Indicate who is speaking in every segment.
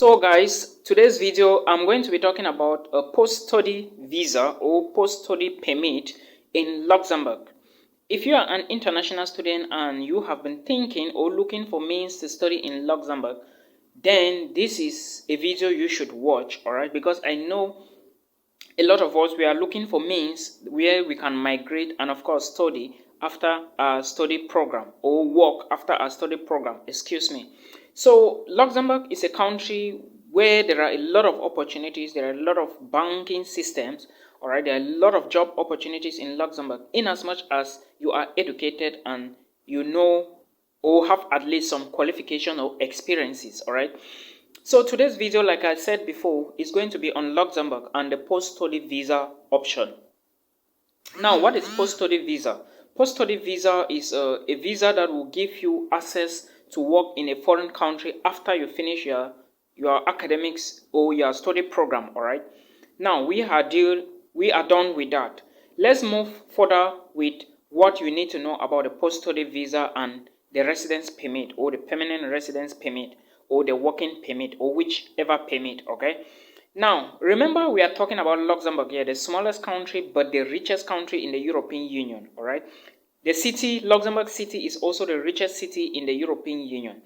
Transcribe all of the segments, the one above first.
Speaker 1: So guys, today's video I'm going to be talking about a post-study visa or post-study permit in Luxembourg. If you are an international student and you have been thinking or looking for means to study in Luxembourg, then this is a video you should watch, alright? Because I know a lot of us, we are looking for means where we can migrate and of course study after our study program or work after our study program, excuse me. So Luxembourg is a country where there are a lot of opportunities, there are a lot of banking systems, all right, there are a lot of job opportunities in Luxembourg in as much as you are educated and you know or have at least some qualification or experiences, all right. So today's video, like I said before, is going to be on Luxembourg and the post-study visa option. Now, what is post-study visa? Post-study visa is a visa that will give you access to work in a foreign country after you finish your academics or your study program, all right? Now, we are done with that. Let's move further with what you need to know about the post-study visa and the residence permit or the permanent residence permit or the working permit or whichever permit, okay? Now, remember we are talking about Luxembourg here, the smallest country but the richest country in the European Union, all right? The city, Luxembourg City, is also the richest city in the European Union.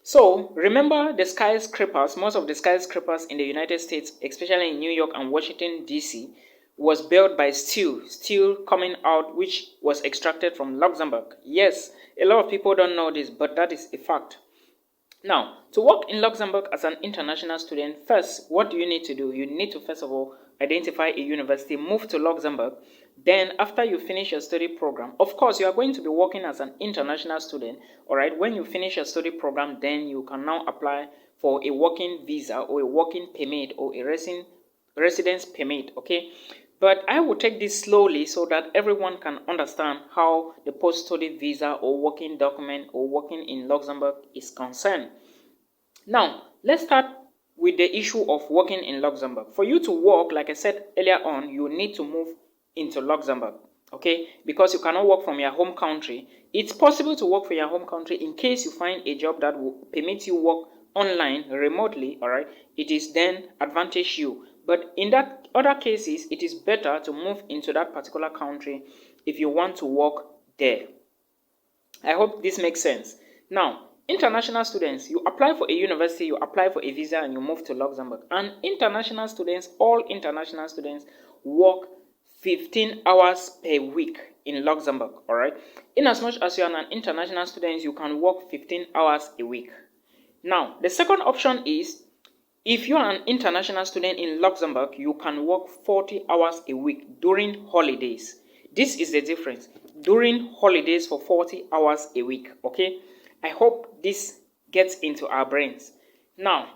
Speaker 1: So, remember the skyscrapers, most of the skyscrapers in the United States, especially in New York and Washington, D.C., was built by steel coming out which was extracted from Luxembourg. Yes, a lot of people don't know this, but that is a fact. Now, to work in Luxembourg as an international student, first, what do you need to do? You need to, first of all, identify a university, move to Luxembourg. Then, after you finish your study program, of course, you are going to be working as an international student. All right, when you finish your study program, then you can now apply for a working visa or a working permit or a residence permit, okay? But I will take this slowly so that everyone can understand how the post-study visa or working document or working in Luxembourg is concerned. Now, let's start with the issue of working in Luxembourg. For you to work, like I said earlier on, you need to move into Luxembourg, okay? Because you cannot work from your home country. It's possible to work for your home country in case you find a job that will permit you work online, remotely, all right? It is then advantage you. But in that other cases, it is better to move into that particular country if you want to work there. I hope this makes sense. Now, international students, you apply for a university, you apply for a visa, and you move to Luxembourg. And international students, all international students, work 15 hours per week in Luxembourg, all right? In as much as you are an international student, you can work 15 hours a week. Now, the second option is, if you are an international student in Luxembourg, you can work 40 hours a week during holidays. This is the difference. During holidays for 40 hours a week, okay? I hope this gets into our brains. Now,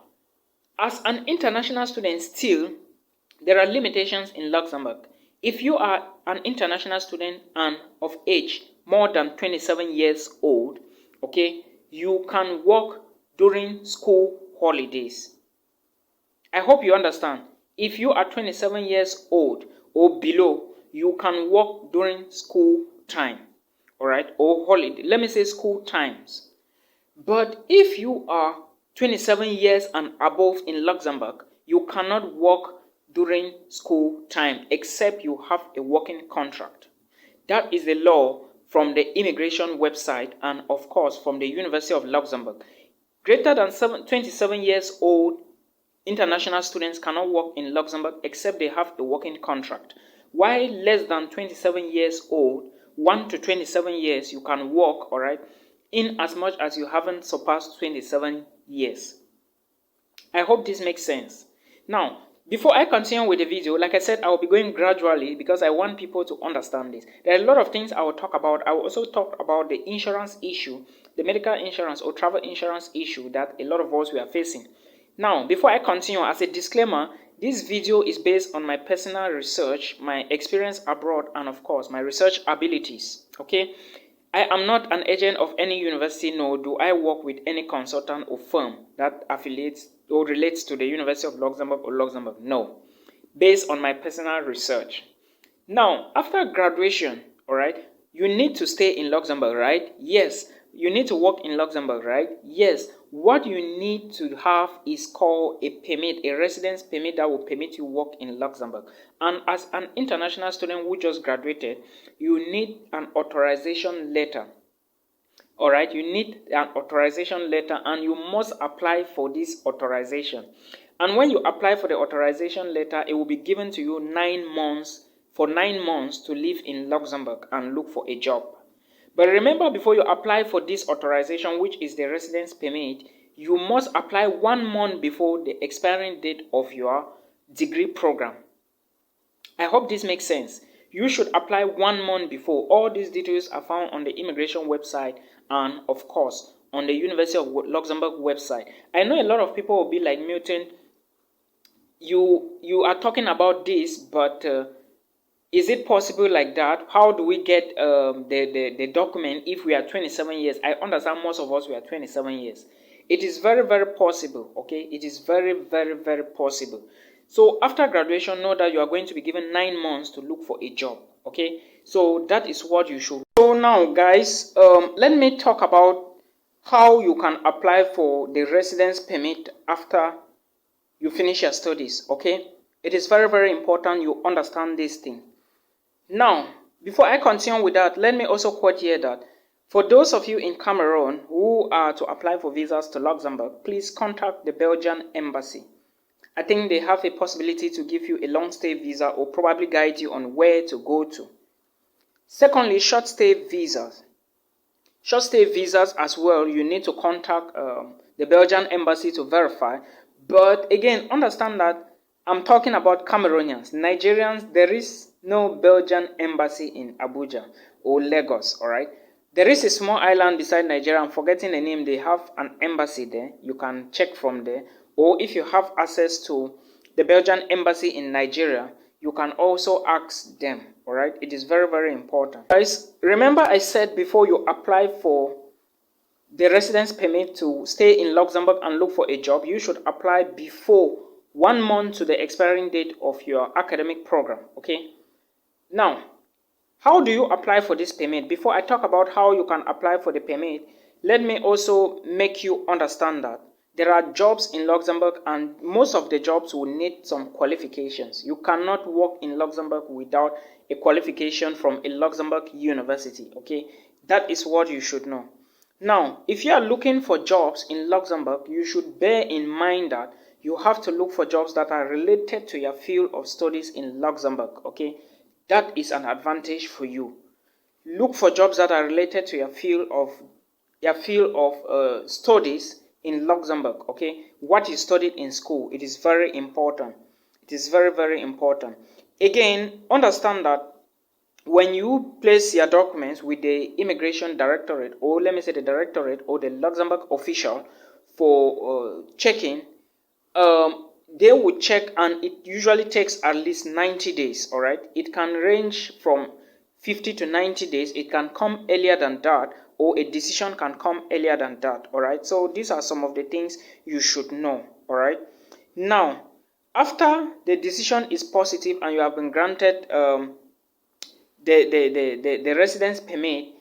Speaker 1: as an international student still, there are limitations in Luxembourg. If you are an international student and of age more than 27 years old, okay, you can work during school holidays. I hope you understand. If you are 27 years old or below, you can work during school time, all right, or holiday. Let me say school times. But if you are 27 years and above in Luxembourg, you cannot work during school time except you have a working contract. That is the law from the immigration website and of course from the University of Luxembourg. Greater than 27 years old international students cannot work in Luxembourg except they have a working contract. While less than 27 years old, 1 to 27 years, you can work, all right, in as much as you haven't surpassed 27 years. I hope this makes sense. Now, before I continue with the video, like I said, I will be going gradually because I want people to understand this. There are a lot of things I will talk about. I will also talk about the insurance issue, the medical insurance or travel insurance issue that a lot of us are facing. Now, before I continue, as a disclaimer, this video is based on my personal research, my experience abroad, and of course, my research abilities, okay? I am not an agent of any university, nor do I work with any consultant or firm that affiliates or relates to the University of Luxembourg or Luxembourg. No, based on my personal research. Now, after graduation, all right, you need to stay in Luxembourg, right? Yes, you need to work in Luxembourg, right? Yes. What you need to have is called a permit, a residence permit that will permit you work in Luxembourg. And as an international student who just graduated, you need an authorization letter. All right, you need an authorization letter, and you must apply for this authorization. And when you apply for the authorization letter, it will be given to you 9 months, for 9 months to live in Luxembourg and look for a job. But remember, before you apply for this authorization, which is the residence permit, you must apply 1 month before the expiring date of your degree program. I hope this makes sense. You should apply 1 month before. All these details are found on the immigration website and, of course, on the University of Luxembourg website. I know a lot of people will be like, Milton, you are talking about this, but is it possible like that? How do we get the document if we are 27 years? I understand most of us, we are 27 years. It is very, very possible, okay? It is very, very, very possible. So after graduation, know that you are going to be given 9 months to look for a job, okay? So that is what you should. So now, guys, let me talk about how you can apply for the residence permit after you finish your studies, okay? It is very, very important you understand this thing. Now, before I continue with that, let me also quote here that for those of you in Cameroon who are to apply for visas to Luxembourg, please contact the Belgian embassy. I think they have a possibility to give you a long stay visa or probably guide you on where to go to. Secondly, short stay visas. Short stay visas as well, you need to contact the Belgian embassy to verify. But again, understand that I'm talking about Cameroonians. Nigerians, there is no Belgian embassy in Abuja or Lagos, all right? There is a small island beside Nigeria. I'm forgetting the name. They have an embassy there. You can check from there. Or if you have access to the Belgian embassy in Nigeria, you can also ask them, all right? It is very, very important. Guys, remember I said before you apply for the residence permit to stay in Luxembourg and look for a job, you should apply before 1 month to the expiring date of your academic program, okay? Now, how do you apply for this permit? Before I talk about how you can apply for the permit, let me also make you understand that there are jobs in Luxembourg and most of the jobs will need some qualifications. You cannot work in Luxembourg without a qualification from a Luxembourg university, okay? That is what you should know. Now, if you are looking for jobs in Luxembourg, you should bear in mind that you have to look for jobs that are related to your field of studies in Luxembourg, okay? That is an advantage for you. Look for jobs that are related to your field of studies in Luxembourg, okay? What you studied in school, it is very important. It is very, very important. Again, understand that when you place your documents with the Immigration Directorate, or let me say the Directorate or the Luxembourg official for checking, they will check, and it usually takes at least 90 days, all right? It can range from 50 to 90 days. It can come earlier than that, or a decision can come earlier than that, all right? So these are some of the things you should know, all right? Now, after the decision is positive and you have been granted the residence permit,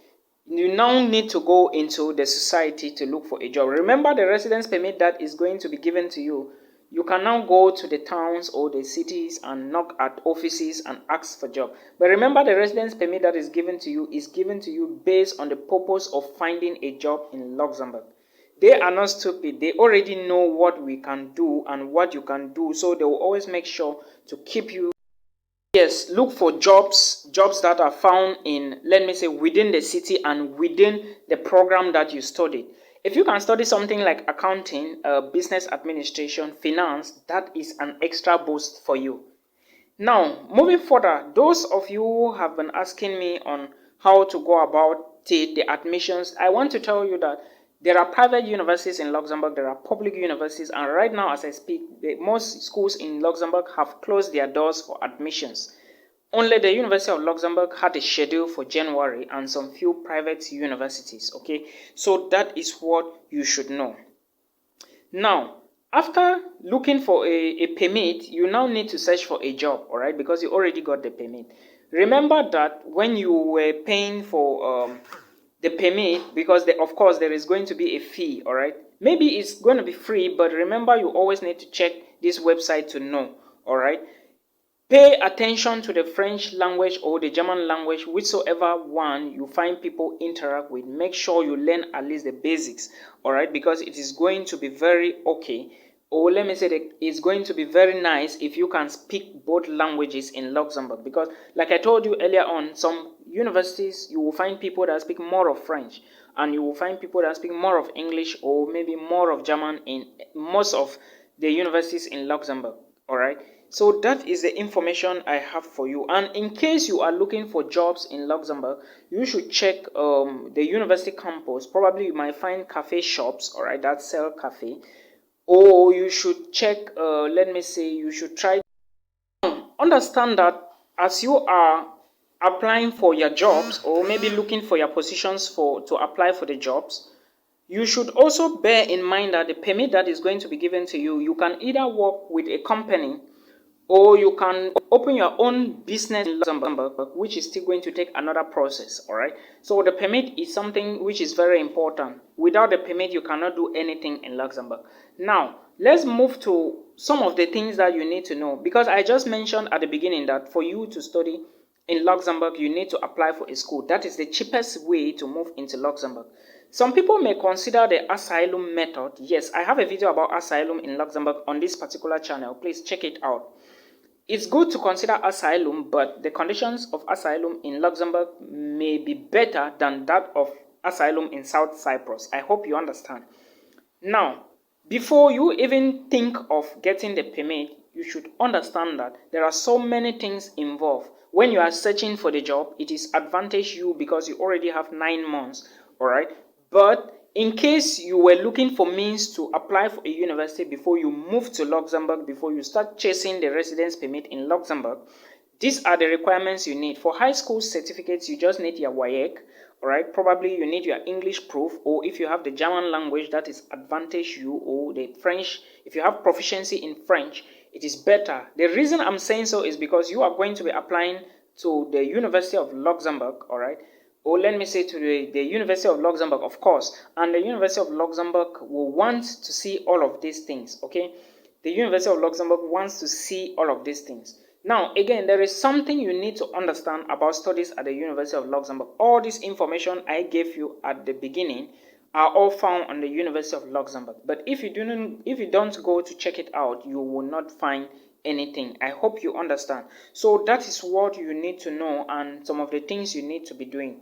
Speaker 1: you now need to go into the society to look for a job. Remember, the residence permit that is going to be given to you, you can now go to the towns or the cities and knock at offices and ask for job. But remember, the residence permit that is given to you based on the purpose of finding a job in Luxembourg. They are not stupid. They already know what we can do and what you can do, so they will always make sure to keep you. Yes, look for jobs that are found in, let me say, within the city and within the program that you studied. If you can study something like accounting, business administration, finance, that is an extra boost for you. Now, moving further, those of you who have been asking me on how to go about the admissions, I want to tell you that there are private universities in Luxembourg, there are public universities, and right now as I speak, most schools in Luxembourg have closed their doors for admissions. Only the University of Luxembourg had a schedule for January and some few private universities, okay? So that is what you should know. Now, after looking for a permit, you now need to search for a job, all right? Because you already got the permit. Remember that when you were paying for the permit, because of course there is going to be a fee. All right, maybe it's going to be free, but remember, you always need to check this website to know. All right, pay attention to the French language or the German language, whichever one you find people interact with. Make sure you learn at least the basics. All right, because it is going to be very okay, or let me say that it's going to be very nice if you can speak both languages in Luxembourg. Because like I told you earlier on, some universities you will find people that speak more of French, and you will find people that speak more of English or maybe more of German in most of the universities in Luxembourg. All right, so that is the information I have for you. And in case you are looking for jobs in Luxembourg, you should check the university campus. Probably you might find cafe shops, all right, that sell cafe. Or you should check, let me say, you should try. Understand that as you are applying for your jobs, or maybe looking for your positions to apply for the jobs, you should also bear in mind that the permit that is going to be given to you, you can either work with a company, or you can open your own business in Luxembourg, which is still going to take another process. All right, so the permit is something which is very important. Without the permit, you cannot do anything in Luxembourg. Now let's move to some of the things that you need to know, because I just mentioned at the beginning that for you to study in Luxembourg, you need to apply for a school. That is the cheapest way to move into Luxembourg. Some people may consider the asylum method. Yes, I have a video about asylum in Luxembourg on this particular channel. Please check it out. It's good to consider asylum, but the conditions of asylum in Luxembourg may be better than that of asylum in South Cyprus. I hope you understand. Now, before you even think of getting the permit, you should understand that there are so many things involved. When you are searching for the job, it is advantage you because you already have 9 months, all right? But in case you were looking for means to apply for a university before you move to Luxembourg, before you start chasing the residence permit in Luxembourg, these are the requirements you need. For high school certificates, you just need your WAEC, all right? Probably you need your English proof, or if you have the German language, that is advantage you, or the French. If you have proficiency in French, it is better. The reason I'm saying so is because you are going to be applying to the University of Luxembourg, all right? Or let me say to the University of Luxembourg, of course. And the University of Luxembourg will want to see all of these things, okay? The University of Luxembourg wants to see all of these things. Now, again, there is something you need to understand about studies at the University of Luxembourg. All this information I gave you at the beginning are all found on the University of Luxembourg. But if you don't go to check it out, you will not find anything. I hope you understand. So that is what you need to know, and some of the things you need to be doing.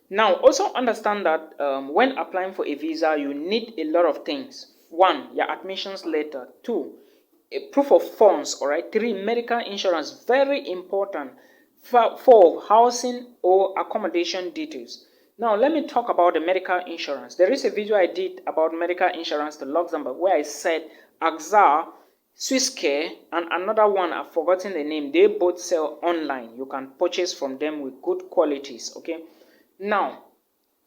Speaker 1: Now, also understand that when applying for a visa, you need a lot of things. 1, your admissions letter. 2, a proof of funds. All right. 3, medical insurance, very important. 4, housing or accommodation details. Now, let me talk about the medical insurance. There is a video I did about medical insurance to Luxembourg where I said AXA, Swisscare, and another one, I've forgotten the name, they both sell online. You can purchase from them with good qualities, okay? Now,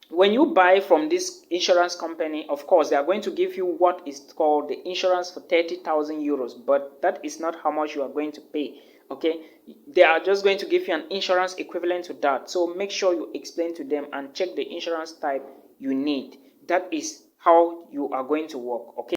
Speaker 1: when you buy from this insurance company, of course, they are going to give you what is called the insurance for 30,000 euros, but that is not how much you are going to pay, okay? They are just going to give you an insurance equivalent to that. So make sure you explain to them and check the insurance type you need. That is how you are going to work, okay?